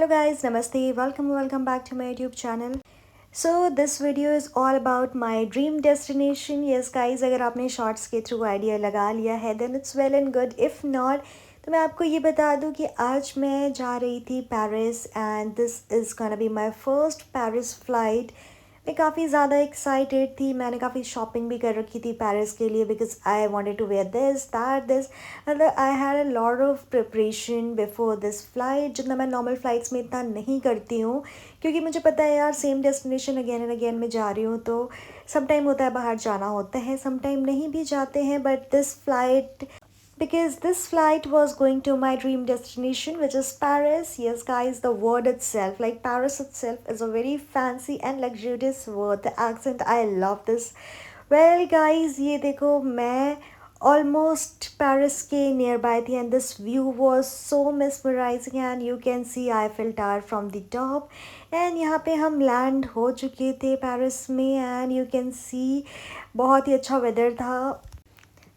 Hello guys, namaste, welcome back to my YouTube channel. So this video is all about my dream destination. Yes guys, अगर आपने shorts के through idea लगा लिया है then it's well and good. If not, तो मैं आपको ये बता दूँ कि आज मैं जा रही थी Paris and this is gonna be my first Paris flight. मैं काफ़ी ज़्यादा एक्साइटेड थी. मैंने काफ़ी शॉपिंग भी कर रखी थी पेरिस के लिए because I wanted to wear this मतलब I had a lot of preparation before this flight, जितना मैं नॉर्मल फ़्लाइट्स में इतना नहीं करती हूँ क्योंकि मुझे पता है यार same destination again and again मैं जा रही हूँ तो सम टाइम होता है बाहर जाना होता है, सम टाइम नहीं भी जाते हैं. But this flight because this flight was going to my dream destination, which is Paris. Yes guys, the word itself, like Paris itself, is a very fancy and luxurious word. The accent, I love this. Well guys, ये देखो मैं almost Paris के nearby थी and this view was so mesmerizing and you can see Eiffel Tower from the top. and यहाँ पे हम land हो चुके थे Paris में and you can see बहुत ही अच्छा weather था.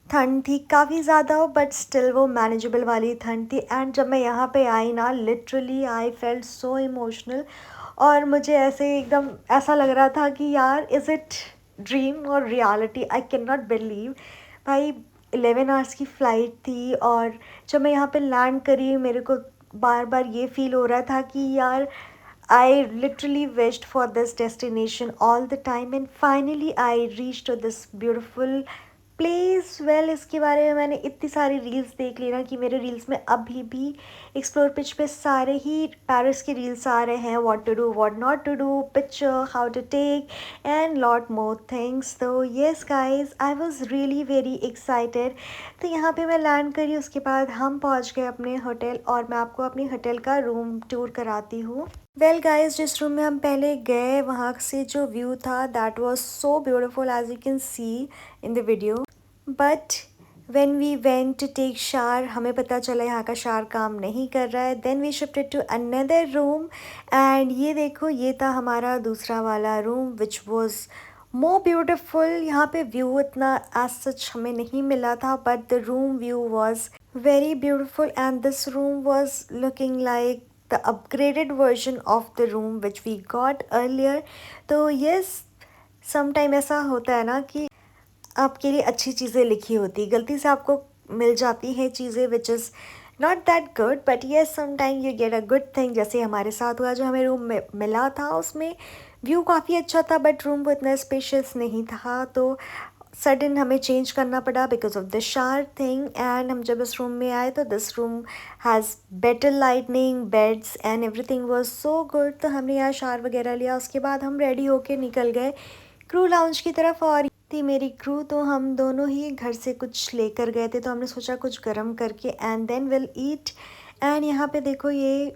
ठंड थी काफ़ी ज़्यादा बट स्टिल वो मैनेजेबल वाली ठंड थी. एंड जब मैं यहाँ पे आई ना literally I felt so emotional और मुझे ऐसे एकदम ऐसा लग रहा था कि यार इज़ इट ड्रीम और reality. I can not believe भाई 11 आवर्स की फ़्लाइट थी और जब मैं यहाँ पे लैंड करी मेरे को बार बार ये फील हो रहा था कि यार I literally wished for this destination all the time and finally I reached to this beautiful place. Well इसके बारे में मैंने इतनी सारी रील्स देख ली ना कि मेरे रील्स में अभी भी एक्सप्लोर पिच पे सारे ही पेरिस के रील्स आ रहे हैं. What to do, what not to do, picture, how to take and lot more things. तो yes guys I was really very excited. तो यहाँ पे मैं लैंड करी, उसके बाद हम पहुँच गए अपने होटल और मैं आपको अपने होटल का रूम टूर कराती हूँ. वेल गाइज जिस रूम में हम पहले गए वहाँ से जो व्यू था that was so beautiful as you can see in the video. But when we went to take shower हमें पता चला यहाँ का शावर काम नहीं कर रहा है. Then we shifted to another room and ये देखो ये था हमारा दूसरा वाला room which was more beautiful. यहाँ पे व्यू इतना एज सच हमें नहीं मिला था but the room view was very beautiful and this room was looking like the upgraded version of the room which we got earlier. तो yes sometime ऐसा होता है ना कि आपके लिए अच्छी चीज़ें लिखी होती, गलती से आपको मिल जाती हैं चीज़ें which is not that good but yes sometime you get a good thing. जैसे हमारे साथ हुआ, जो हमें रूम मिला था उसमें व्यू काफ़ी अच्छा था बट रूम वो इतना स्पेशियस नहीं था तो सडन हमें चेंज करना पड़ा because of the shower thing. And हम जब इस रूम में आए तो this room has better lightning, beds and everything was so good. तो हमने यहाँ शावर वगैरह लिया, उसके बाद हम रेडी होके निकल गए क्रू लाउंज की तरफ. और थी मेरी क्रू तो हम दोनों ही घर से कुछ लेकर गए थे तो हमने सोचा कुछ गर्म करके and then will eat. And यहाँ पे देखो ये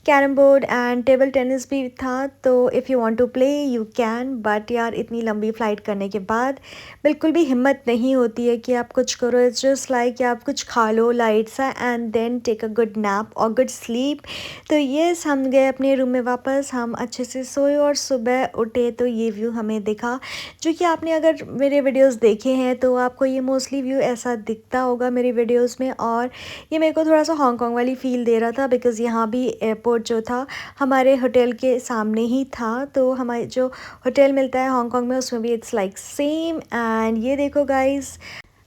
carrom board and table tennis भी था तो if you want to play you can. But यार इतनी लंबी फ़्लाइट करने के बाद बिल्कुल भी हिम्मत नहीं होती है कि आप कुछ करो. इट्स जस्ट लाइक कि आप कुछ खा लो लाइट सा and then take a good nap और गुड स्लीप. तो येस हम गए अपने रूम में वापस, हम अच्छे से सोए और सुबह उठे तो ये व्यू हमें दिखा, जो कि आपने अगर मेरे वीडियोज़ देखे हैं तो आपको ये मोस्टली व्यू ऐसा दिखता होगा मेरी वीडियोज़ में. और ये मेरे को थोड़ा सा हांगकॉन्ग वाली फ़ील दे रहा था बिकॉज़ यहाँ भी एयरपोर्ट जो था हमारे होटल के सामने ही था. तो हमारे जो होटल मिलता है हांगकॉन्ग में उसमें भी इट्स लाइक सेम. एंड ये देखो गाइस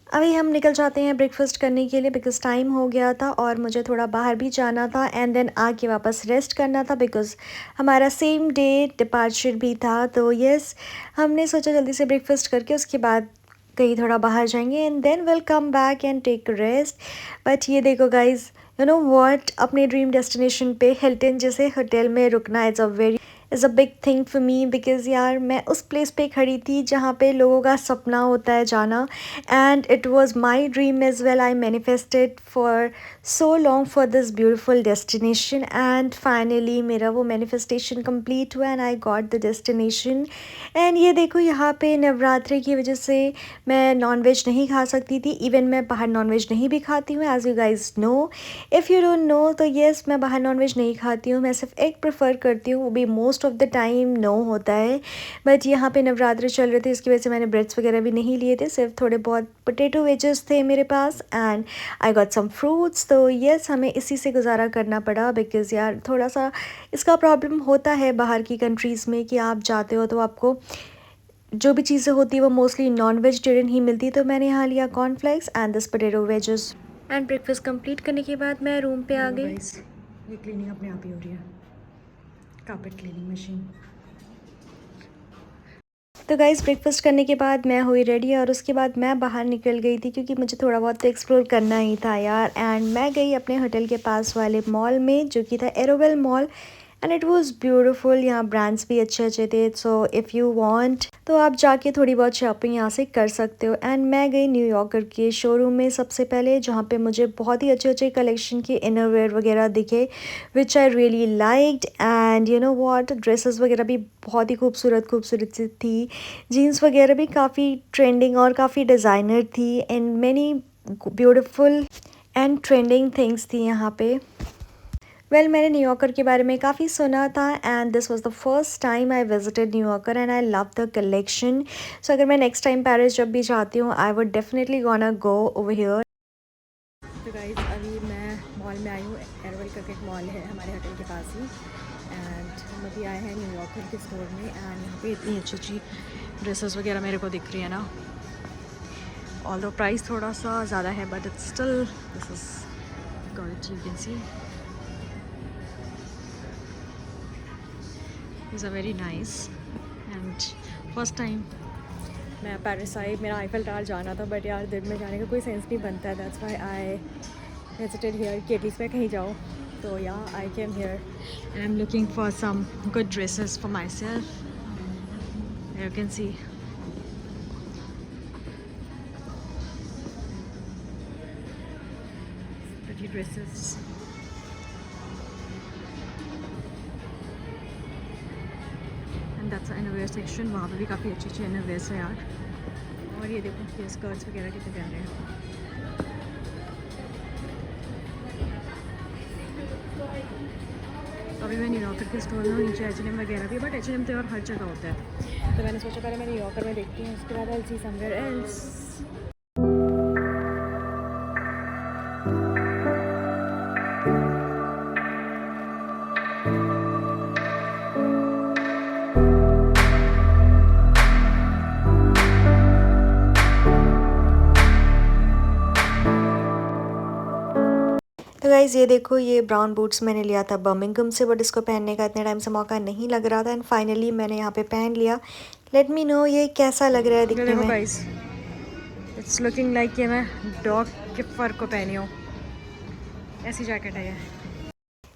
अभी हम निकल जाते हैं ब्रेकफास्ट करने के लिए बिकॉज़ टाइम हो गया था और मुझे थोड़ा बाहर भी जाना था एंड देन आके वापस रेस्ट करना था बिकॉज़ हमारा सेम डे डिपार्चर भी था. तो यस हमने सोचा जल्दी से ब्रेकफास्ट करके उसके बाद कहीं थोड़ा बाहर जाएंगे and then will come back and take rest. But ये देखो गाइज यू नो व्हाट, अपने ड्रीम डेस्टिनेशन पे हिल्टन जैसे होटल में रुकना is a big thing for me because यार मैं उस प्लेस पे खड़ी थी जहाँ पे लोगों का सपना होता है जाना and it was my dream as well. I manifested for so long for this beautiful destination and finally मेरा वो मैनिफेस्टेशन कंप्लीट हुआ and I got the destination. And ये देखो यहाँ पे नवरात्रि की वजह से मैं नॉनवेज नहीं खा सकती थी. इवन मैं बाहर नॉनवेज नहीं भी खाती हूँ as you guys know. If you don't know तो येस मैं बाहर नॉनवेज नहीं खाती हूँ, मैं सिर्फ एग प्रेफर करती हूँ, वो भी most most of the time no होता है, बट यहाँ पे नवरात्र चल रहे थे, इसकी वजह से मैंने ब्रेड्स वगैरह भी नहीं लिए थे, सिर्फ थोड़े बहुत पोटैटो वेजेस थे मेरे पास and I got some fruits. तो यस, हमें इसी से गुजारा करना पड़ा बिकॉज़ यार थोड़ा सा इसका प्रॉब्लम होता है बाहर की कंट्रीज़ में कि आप जाते हो तो आपको जो भी चीज़ें होती है वो मोस्टली नॉन वेजिटेरियन ही मिलती है। तो मैंने यहाँ लिया cornflakes and this potato wages and breakfast complete करने के बाद मैं रूम पे आ गई। ये क्लीनिंग अपने आप ही हो रही है, कार्पेट क्लीनिंग मशीन। तो गाइस ब्रेकफास्ट करने के बाद मैं हुई रेडी और उसके बाद मैं बाहर निकल गई थी क्योंकि मुझे थोड़ा बहुत तो एक्सप्लोर करना ही था यार। एंड मैं गई अपने होटल के पास वाले मॉल में जो कि था Aeroville mall and it was beautiful. यहाँ ब्रांड्स भी अच्छे अच्छे थे, सो इफ़ यू वांट तो आप जाके थोड़ी बहुत शॉपिंग यहाँ से कर सकते हो। एंड मैं गई न्यूयॉर्कर के शोरूम में सबसे पहले, जहाँ पे मुझे बहुत ही अच्छे अच्छे कलेक्शन के इनरवेयर वगैरह दिखे which I really liked. And you know what, dresses वगैरह भी बहुत ही खूबसूरत खूबसूरत थी, जीन्स वगैरह भी काफ़ी ट्रेंडिंग और काफ़ी डिज़ाइनर थी and many beautiful and trending things थी यहाँ पे। वेल मैंने न्यूयॉर्कर के बारे में काफ़ी सुना था and this was the first time I visited New Yorker and I love the collection. So अगर मैं नेक्स्ट टाइम पेरिस जब भी जाती हूँ I would definitely gonna go over here. तो गाइस अभी मैं मॉल में आई हूँ, एरोवेल करके एक मॉल है हमारे होटल के पास ही एंड हम अभी आए हैं न्यूयॉर्कर के स्टोर में एंड यहाँ पे इतनी अच्छी अच्छी ड्रेसेस वगैरह मेरे को दिख रही है ना। ऑल्दो प्राइस थोड़ा सा ज़्यादा है but it's still this is quality, you can C is a very nice and first time मैं पेरिस आई। मेरा आईफेल टावर जाना था बट यार दिन में जाने का कोई सेंस नहीं बनता है, that's why I visited here कि एटलीस्ट मैं कहीं जाऊँ। तो yeah I came here and I am looking for some good dresses for my self, you can see pretty dresses। And that's innerwear section, वहाँ पे भी काफ़ी अच्छे अच्छे इनरवेयर्स हैं यार। और ये देखो ये स्कर्ट्स वगैरह कितने प्यारे हैं। अभी मैं न्यूयॉर्कर के स्टोर में, नीचे H&M वगैरह भी, बट H&M तो यार हर जगह होता है, तो मैंने सोचा पहले मैं न्यूयॉर्कर में देखती हूँ, उसके बाद आई सी समवेयर एल्स। तो गाइज़ ये देखो, ये ब्राउन बूट्स मैंने लिया था बर्मिंघम से, बट इसको पहनने का इतने टाइम से मौका नहीं लग रहा था एंड फाइनली मैंने यहाँ पे पहन लिया। लेट मी नो ये कैसा लग रहा है दिखने में। गाइस इट्स लुकिंग लाइक कि मैं डॉग के फर को पहनी हूँ, ऐसी जैकेट है ये।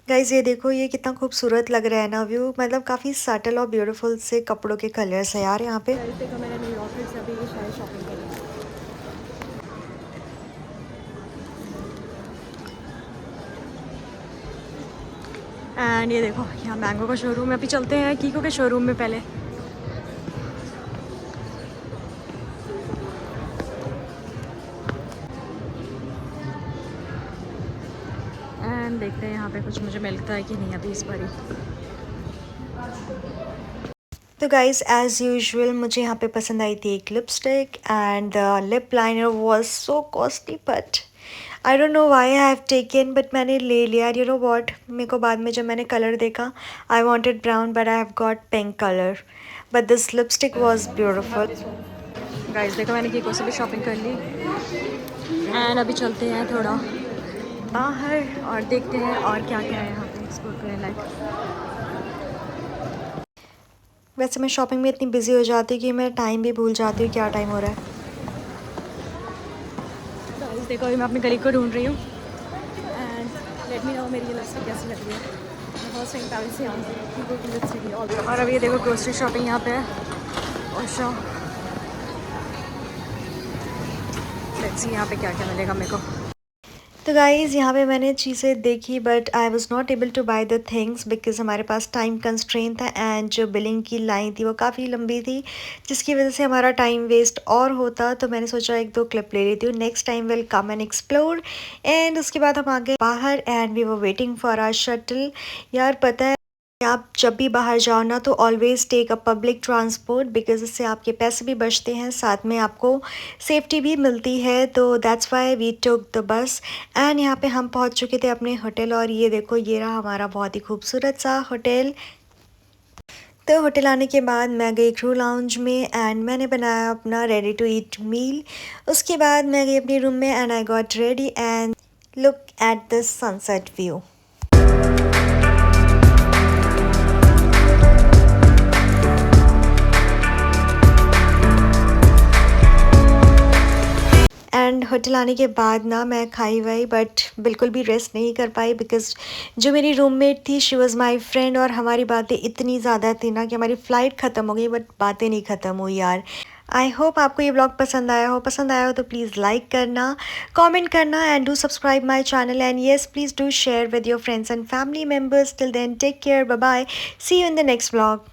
गाइज़ ये देखो ये कितना खूबसूरत लग रहा है ना व्यू, मतलब काफ़ी सटल और ब्यूटीफुल से कपड़ों के कलर्स है यार यहाँ पे। देखो मैंने न्यूयॉर्कर से अभी ये सारी शॉपिंग करी। एंड ये देखो यहाँ मैंगो का शोरूम है, अभी चलते हैं कीको के शोरूम में पहले। एंड देखते हैं यहाँ पे कुछ मुझे मिलता है कि नहीं अभी इस बारी। तो गाइज़ एज़ यूजुअल मुझे यहाँ पे पसंद आई थी एक lipstick and lip liner was so costly but I don't know why I have taken, but मैंने ले लिया। यू नो व्हाट, मेरे को बाद में जब मैंने कलर देखा I wanted brown but I have got pink colour, but this lipstick was beautiful. Guys देखो मैंने कीको से भी शॉपिंग कर ली एंड अभी चलते हैं थोड़ा बाहर और देखते हैं और क्या क्या है यहाँ पे एक्सप्लोर करने लायक। वैसे मैं शॉपिंग में इतनी बिजी हो जाती हूँ कि मैं टाइम भी भूल जाती हूँ क्या टाइम हो रहा है। देखो अभी मैं अपनी गली को ढूंढ रही हूँ एंड लेट मी नो मेरी ये लिपस्टिक कैसी लग रही है। फर्स्ट टाइम पेरिस से यहाँ लिपस्टिक। और अभी ये देखो ग्रोसरी शॉपिंग यहाँ पे है और लेट्स सी यहाँ पे क्या क्या मिलेगा मेरे को। तो गाइज़ यहाँ पे मैंने चीज़ें देखी but I was not able to buy the things because हमारे पास टाइम कंस्ट्रेन था एंड जो बिलिंग की लाइन थी वो काफ़ी लंबी थी जिसकी वजह से हमारा टाइम वेस्ट और होता। तो मैंने सोचा एक दो क्लिप ले लेती हूँ, next time will come and explore. And उसके बाद हम आ गए बाहर and we were waiting for our shuttle. यार पता है आप जब भी बाहर जाओ ना तो always take a public transport, because इससे आपके पैसे भी बचते हैं, साथ में आपको सेफ्टी भी मिलती है। तो that's why we took the bus and यहाँ पे हम पहुँच चुके थे अपने होटल। और ये देखो, ये रहा हमारा बहुत ही खूबसूरत सा होटल। तो होटल आने के बाद मैं गई क्रू लाउंज में एंड मैंने बनाया अपना रेडी टू ईट मील। उसके बाद मैं गई अपने रूम में and I got ready and look at this sunset view. And hotel आने के बाद ना मैं खाई वाई बट बिल्कुल भी रेस्ट नहीं कर पाई, बिकॉज़ जो मेरी रूममेट थी शी वाज़ माय फ्रेंड और हमारी बातें इतनी ज़्यादा थी ना कि हमारी फ़्लाइट ख़त्म हो गई बट बातें नहीं ख़त्म हुई यार। आई होप आपको ये ब्लॉग पसंद आया हो तो प्लीज़ लाइक करना, कमेंट करना and do subscribe my channel and yes please do share with your friends and family members. Till then take care, bye bye, see you in the next blog.